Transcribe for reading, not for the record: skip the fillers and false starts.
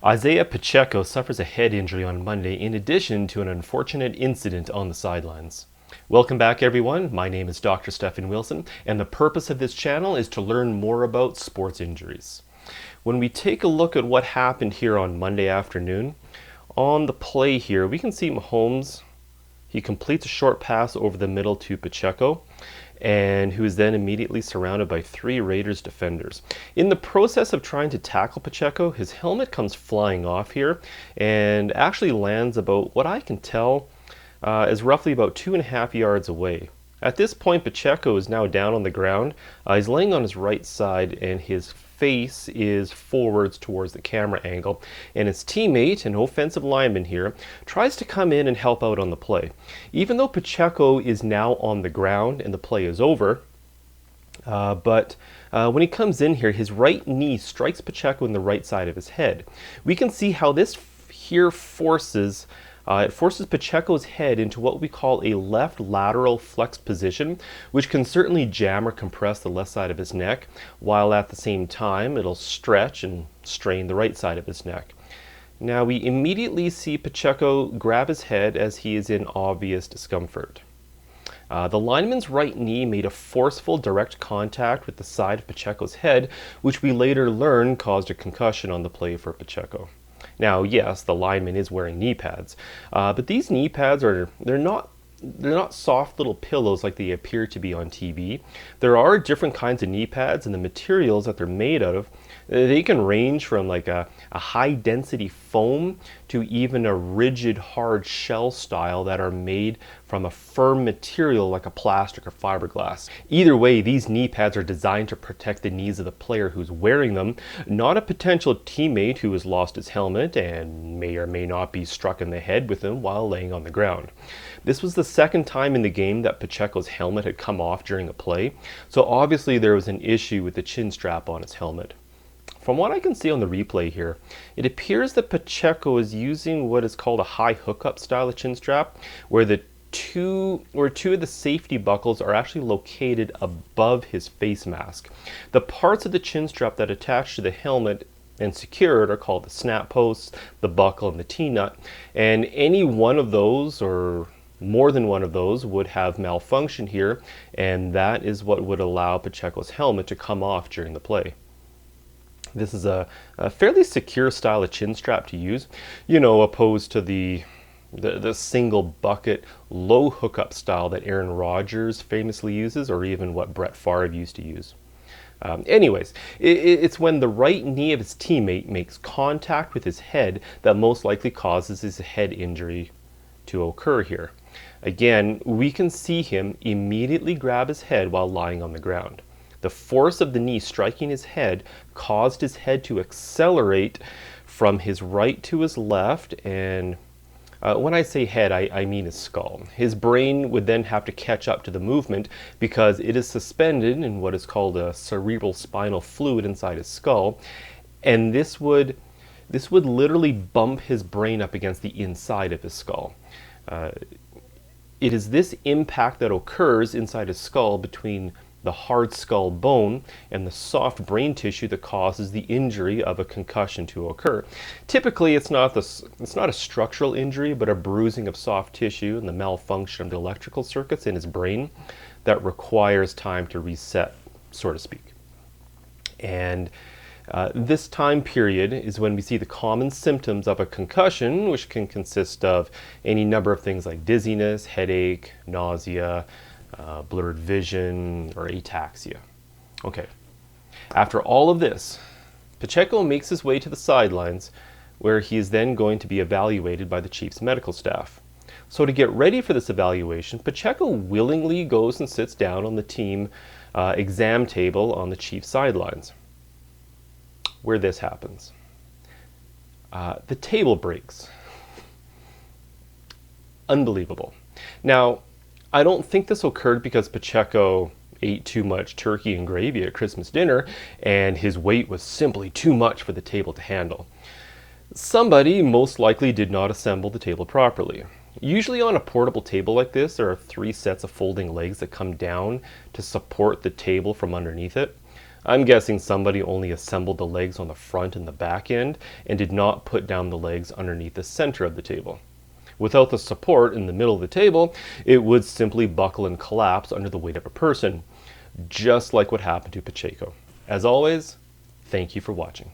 Isiah Pacheco suffers a head injury on Monday in addition to an unfortunate incident on the sidelines. Welcome back everyone, my name is Dr. Stefan Wilson and the purpose of this channel is to learn more about sports injuries. When we take a look at what happened here on Monday afternoon, on the play here we can see Mahomes, he completes a short pass over the middle to Pacheco, and who is then immediately surrounded by 3 Raiders defenders. In the process of trying to tackle Pacheco, his helmet comes flying off here and actually lands about what I can tell is roughly about 2.5 yards away. At this point, Pacheco is now down on the ground. He's laying on his right side and his face is forwards towards the camera angle, and his teammate, an offensive lineman here, tries to come in and help out on the play. Even though Pacheco is now on the ground and the play is over, but when he comes in here, his right knee strikes Pacheco in the right side of his head. We can see how this here forces Pacheco's head into what we call a left lateral flexed position, which can certainly jam or compress the left side of his neck, while at the same time it'll stretch and strain the right side of his neck. Now we immediately see Pacheco grab his head as he is in obvious discomfort. The lineman's right knee made a forceful direct contact with the side of Pacheco's head, which we later learn caused a concussion on the play for Pacheco. Now, yes, the lineman is wearing knee pads, but these knee pads they're not soft little pillows like they appear to be on TV. There are different kinds of knee pads, and the materials that they're made out of, they can range from like a high density foam to even a rigid hard shell style that are made from a firm material like a plastic or fiberglass. Either way, these knee pads are designed to protect the knees of the player who's wearing them, not a potential teammate who has lost his helmet and may or may not be struck in the head with them while laying on the ground. This was the second time in the game that Pacheco's helmet had come off during a play, so obviously there was an issue with the chin strap on his helmet. From what I can see on the replay here, it appears that Pacheco is using what is called a high hookup style of chin strap, where two of the safety buckles are actually located above his face mask. The parts of the chin strap that attach to the helmet and secured are called the snap posts, the buckle, and the T-nut, and any one of those or more than one of those would have malfunction here, and that is what would allow Pacheco's helmet to come off during the play. This is a fairly secure style of chin strap to use, opposed to the single bucket low hookup style that Aaron Rodgers famously uses, or even what Brett Favre used to use. Anyways, it's when the right knee of his teammate makes contact with his head that most likely causes his head injury to occur here. Again, we can see him immediately grab his head while lying on the ground. The force of the knee striking his head caused his head to accelerate from his right to his left, and when I say head, I mean his skull. His brain would then have to catch up to the movement because it is suspended in what is called a cerebral spinal fluid inside his skull, and this would literally bump his brain up against the inside of his skull. It is this impact that occurs inside his skull between the hard skull bone and the soft brain tissue that causes the injury of a concussion to occur. Typically, it's not a structural injury, but a bruising of soft tissue and the malfunction of the electrical circuits in his brain that requires time to reset, so to speak. And this time period is when we see the common symptoms of a concussion, which can consist of any number of things like dizziness, headache, nausea, blurred vision, or ataxia. Okay, after all of this, Pacheco makes his way to the sidelines, where he is then going to be evaluated by the Chiefs medical staff. So to get ready for this evaluation, Pacheco willingly goes and sits down on the team exam table on the Chiefs sidelines, where this happens. The table breaks. Unbelievable. Now, I don't think this occurred because Pacheco ate too much turkey and gravy at Christmas dinner and his weight was simply too much for the table to handle. Somebody most likely did not assemble the table properly. Usually on a portable table like this, there are 3 sets of folding legs that come down to support the table from underneath it. I'm guessing somebody only assembled the legs on the front and the back end and did not put down the legs underneath the center of the table. Without the support in the middle of the table, it would simply buckle and collapse under the weight of a person, just like what happened to Pacheco. As always, thank you for watching.